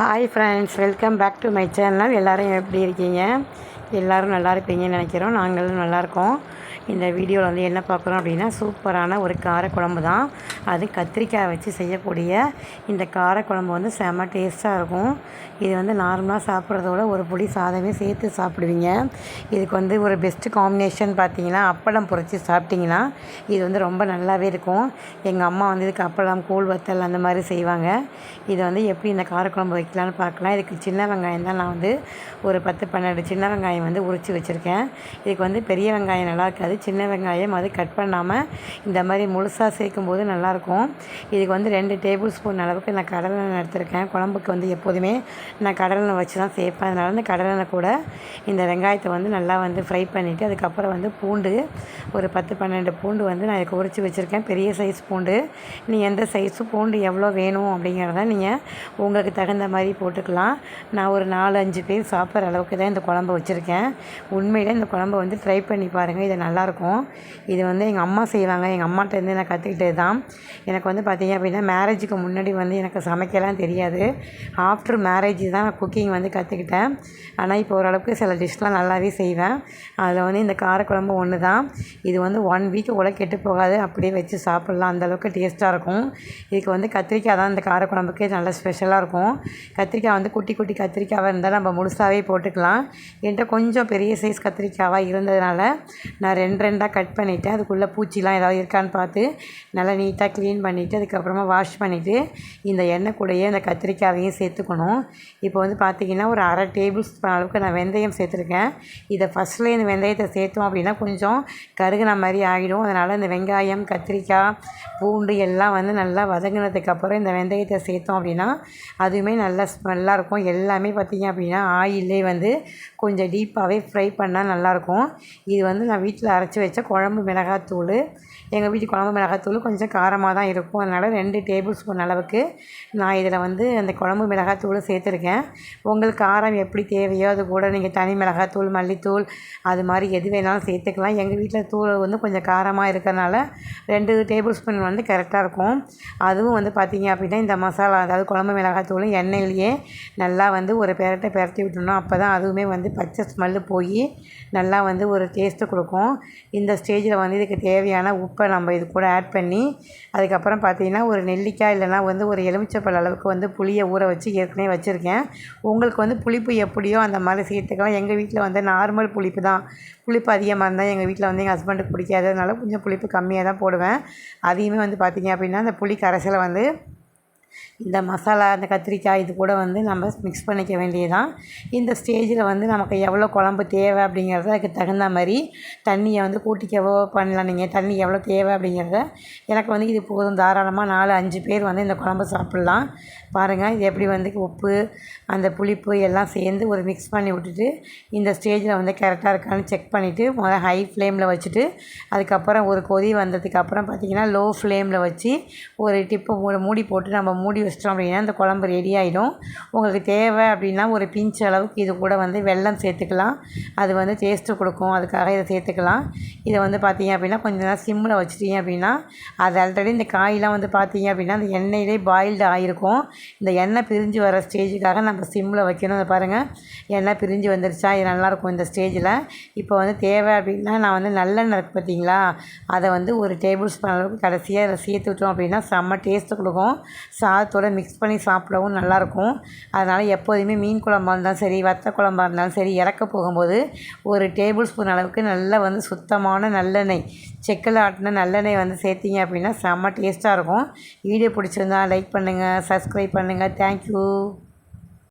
Hi friends, welcome back to my channel. எல்லோரும் எப்படி இருக்கீங்க? எல்லோரும் நல்லா இருப்பீங்கன்னு நினைக்கிறோம். நாங்களும் நல்லாயிருக்கோம். இந்த வீடியோவில் வந்து என்ன பார்க்குறோம் அப்படின்னா, சூப்பரான ஒரு காரக்குழம்பு தான். அது கத்திரிக்காய் வச்சு செய்யக்கூடிய இந்த காரக்குழம்பு வந்து செம்ம டேஸ்ட்டாக இருக்கும். இது வந்து நார்மலாக சாப்பிட்றதோட ஒரு பொடி சாதமே சேர்த்து சாப்பிடுவீங்க. இதுக்கு வந்து ஒரு பெஸ்ட்டு காம்பினேஷன் பார்த்தீங்கன்னா, அப்பளம் பொரித்து சாப்பிட்டிங்கன்னா இது வந்து ரொம்ப நல்லாவே இருக்கும். எங்கள் அம்மா வந்து இதுக்கு அப்பளம், கூழ் வத்தல் அந்த மாதிரி செய்வாங்க. இதை வந்து எப்படி இந்த காரக்குழம்பு வைக்கலான்னு பார்க்கலாம். இதுக்கு சின்ன வெங்காயம் தான் நான் வந்து ஒரு 10-12 சின்ன வெங்காயம் வந்து உரித்து வச்சுருக்கேன். இதுக்கு வந்து பெரிய வெங்காயம் நல்லா இருக்காது, சின்ன வெங்காயம் அது கட் பண்ணாமல் இந்த மாதிரி முழுசாக சேர்க்கும்போது நல்லாயிருக்கும். இதுக்கு வந்து 2 டேபிள் ஸ்பூன் அளவுக்கு நான் கடலெண்ணெய் எடுத்திருக்கேன். குழம்புக்கு வந்து எப்போதுமே நான் கடலெண்ணெய் வச்சு தான் சேர்ப்பேன். அதனால் இந்த கடலெண்ணெய் கூட இந்த வெங்காயத்தை வந்து நல்லா வந்து ஃப்ரை பண்ணிவிட்டு அதுக்கப்புறம் வந்து பூண்டு ஒரு 10-12 பூண்டு வந்து நான் இதுக்கு உரித்து வச்சுருக்கேன். பெரிய சைஸ் பூண்டு. நீங்கள் எந்த சைஸு பூண்டு எவ்வளோ வேணும் அப்படிங்கிறத நீங்கள் உங்களுக்கு தகுந்த மாதிரி போட்டுக்கலாம். நான் ஒரு 4-5 பேர் சாப்பிட்ற அளவுக்கு தான் இந்த குழம்பு வச்சுருக்கேன். உண்மையில் இந்த குழம்பு வந்து ட்ரை பண்ணி பாருங்கள், இது நல்லாயிருக்கும். இது வந்து எங்கள் அம்மா செய்வாங்க. எங்கள் அம்மாட்டேருந்து நான் கற்றுக்கிட்டது தான். எனக்கு வந்து பார்த்திங்க அப்படின்னா, மேரேஜுக்கு முன்னாடி வந்து எனக்கு சமைக்கலாம் தெரியாது. ஆஃப்டர் மேரேஜ் தான் நான் குக்கிங் வந்து கற்றுக்கிட்டேன். ஆனால் இப்போ ஓரளவுக்கு சில டிஷ்லாம் நல்லாவே செய்வேன். அதில் வந்து இந்த காரக்குழம்பு ஒன்று தான். இது வந்து 1 வீக் கூட கெட்டு போகாது, அப்படியே வச்சு சாப்பிட்லாம். அந்தளவுக்கு டேஸ்ட்டாக இருக்கும். இதுக்கு வந்து கத்திரிக்காய் தான் இந்த காரக்குழம்புக்கே நல்லா ஸ்பெஷலாக இருக்கும். கத்திரிக்காய் வந்து குட்டி குட்டி கத்திரிக்காவாக இருந்தால் நம்ம முழுசாகவே போட்டுக்கலாம். என்கிட்ட கொஞ்சம் பெரிய சைஸ் கத்திரிக்காவாக இருந்ததுனால நான் 2 கட் பண்ணிவிட்டு அதுக்குள்ளே பூச்சிலாம் ஏதாவது இருக்கான்னு பார்த்து நல்லா நீட்டாக க்ளீன் பண்ணிவிட்டு அதுக்கப்புறமா வாஷ் பண்ணிவிட்டு இந்த எண்ணெய் கூடயே அந்த கத்திரிக்காயையும் சேர்த்துக்கணும். இப்போ வந்து பார்த்திங்கன்னா ஒரு 1/2 டேபிள் ஸ்பூன் அளவுக்கு நான் வெந்தயம் சேர்த்துருக்கேன். இதை ஃபஸ்ட்லேயே இந்த வெந்தயத்தை சேர்த்தோம் அப்படின்னா கொஞ்சம் கருகுன மாதிரி ஆகிடும். அதனால் இந்த வெங்காயம், கத்திரிக்காய், பூண்டு எல்லாம் வந்து நல்லா வதங்கினதுக்கப்புறம் இந்த வெந்தயத்தை சேர்த்தோம் அப்படின்னா அதுவுமே நல்லா ஸ்மெல்லாக இருக்கும். எல்லாமே பார்த்திங்க அப்படின்னா ஆயிலே வந்து கொஞ்சம் டீப்பாகவே ஃப்ரை பண்ணால் நல்லாயிருக்கும். இது வந்து நான் வீட்டில் அரைச்சி வச்ச குழம்பு மிளகாத்தூள். எங்கள் வீட்டு குழம்பு மிளகாத்தூள் கொஞ்சம் காரமாக தான் இருக்கும். அதனால் 2 டேபிள் ஸ்பூன் அளவுக்கு நான் இதில் வந்து அந்த குழம்பு மிளகாத்தூள் சேர்த்துருக்கேன். உங்களுக்கு காரம் எப்படி தேவையோ அது கூட நீங்கள் தனி மிளகாத்தூள், மல்லித்தூள் அது மாதிரி எது வேணாலும் சேர்த்துக்கலாம். எங்கள் வீட்டில் தூள் வந்து கொஞ்சம் காரமாக இருக்கிறனால 2 டேபிள் ஸ்பூன் வந்து கரெக்டாக இருக்கும். அதுவும் வந்து பார்த்திங்க அப்படின்னா இந்த மசாலா அதாவது குழம்பு மிளகாத்தூளும் எண்ணெயிலேயே நல்லா வந்து ஒரு பெரட்டி விட்டுணும். அப்போ தான் அதுவுமே வந்து பச்சை ஸ்மெல்லு போய் நல்லா வந்து ஒரு டேஸ்ட்டு கொடுக்கும். இந்த ஸ்டேஜில் வந்து இதுக்கு தேவையான உப்பை நம்ம இது கூட ஆட் பண்ணி அதுக்கப்புறம் பார்த்திங்கன்னா ஒரு நெல்லிக்காய் இல்லைனா வந்து ஒரு எலுமிச்சைப்பழ அளவுக்கு வந்து புளியை ஊற வச்சு ஏற்கனவே வச்சுருக்கேன். உங்களுக்கு வந்து புளிப்பு எப்படியோ அந்த மாதிரி சேர்த்துக்கலாம். எங்கள் வீட்டில் வந்து நார்மல் புளிப்பு தான். புளிப்பு அதிகமாக இருந்தால் எங்கள் வீட்டில் வந்து எங்கள் ஹஸ்பண்டுக்கு பிடிக்காததுனால கொஞ்சம் புளிப்பு கம்மியாக தான் போடுவேன். அதையுமே வந்து பார்த்திங்க அப்படின்னா அந்த புளி கரைசலை வந்து இந்த மசாலா, அந்த கத்திரிக்காய் இது கூட வந்து நம்ம மிக்ஸ் பண்ணிக்க வேண்டியதுதான். இந்த ஸ்டேஜில் வந்து நமக்கு எவ்வளோ குழம்பு தேவை அப்படிங்கிறத அதுக்கு தகுந்த மாதிரி தண்ணியை வந்து கூட்டிக்கவோ பண்ணலாம். நீங்கள் தண்ணி எவ்வளோ தேவை அப்படிங்கிறத எனக்கு வந்து இது போதும், தாராளமாக 4-5 பேர் வந்து இந்த குழம்பு சாப்பிட்லாம். பாருங்கள் இது எப்படி வந்து உப்பு, அந்த புளிப்பு எல்லாம் சேர்ந்து ஒரு மிக்ஸ் பண்ணி விட்டுட்டு இந்த ஸ்டேஜில் வந்து கரெக்டாக இருக்கான்னு செக் பண்ணிவிட்டு முதல்ல ஹை ஃப்ளேமில் வச்சுட்டு அதுக்கப்புறம் ஒரு கொதி வந்ததுக்கப்புறம் பார்த்திங்கன்னா லோ ஃப்ளேமில் வச்சு ஒரு டிப்பு மூடி போட்டு நம்ம மூடி வச்சிட்டோம் அப்படின்னா அந்த குழம்பு ரெடி ஆகிடும். உங்களுக்கு தேவை அப்படின்னா ஒரு பிஞ்ச் அளவுக்கு இது கூட வந்து வெல்லம் சேர்த்துக்கலாம். அது வந்து டேஸ்ட்டு கொடுக்கும், அதுக்காக இதை சேர்த்துக்கலாம். இதை வந்து பார்த்திங்க அப்படின்னா கொஞ்சம் நேரம் சிம்மில் வச்சுட்டிங்க அப்படின்னா அது ஆல்ரெடி இந்த காயெலாம் வந்து பார்த்திங்க அப்படின்னா அந்த எண்ணெயிலே பாயில்டு ஆகிருக்கும். இந்த எண்ணெய் பிரிஞ்சு வர ஸ்டேஜுக்காக நம்ம சிம்மில் வைக்கணும். அதை பாருங்கள், எண்ணெய் பிரிஞ்சு வந்துருச்சா, இது நல்லாயிருக்கும் இந்த ஸ்டேஜில். இப்போ வந்து தேவை அப்படின்னா நான் வந்து நல்லெண்ணெய் இருக்குது பார்த்திங்களா, அதை வந்து ஒரு டேபிள் ஸ்பூன் அளவுக்கு கடைசியாக அதை சேர்த்து விட்டோம் அப்படின்னா செம்ம டேஸ்ட்டு கொடுக்கும். சாதத்தோடு மிக்ஸ் பண்ணி சாப்பிடவும் நல்லாயிருக்கும். அதனால் எப்போதுமே மீன் குழம்பாக இருந்தாலும் சரி, வத்த குழம்பாக இருந்தாலும் சரி, இறக்க போகும்போது ஒரு டேபிள் ஸ்பூன் அளவுக்கு நல்லா வந்து சுத்தமான நல்லெண்ணெய், செக்கில் ஆட்டின நல்லெண்ணெய் வந்து சேர்த்திங்க அப்படின்னா செம்ம டேஸ்ட்டாக இருக்கும். வீடியோ பிடிச்சிருந்தா லைக் பண்ணுங்கள், சப்ஸ்கிரைப் பண்ணுங்கள். தேங்க்யூ.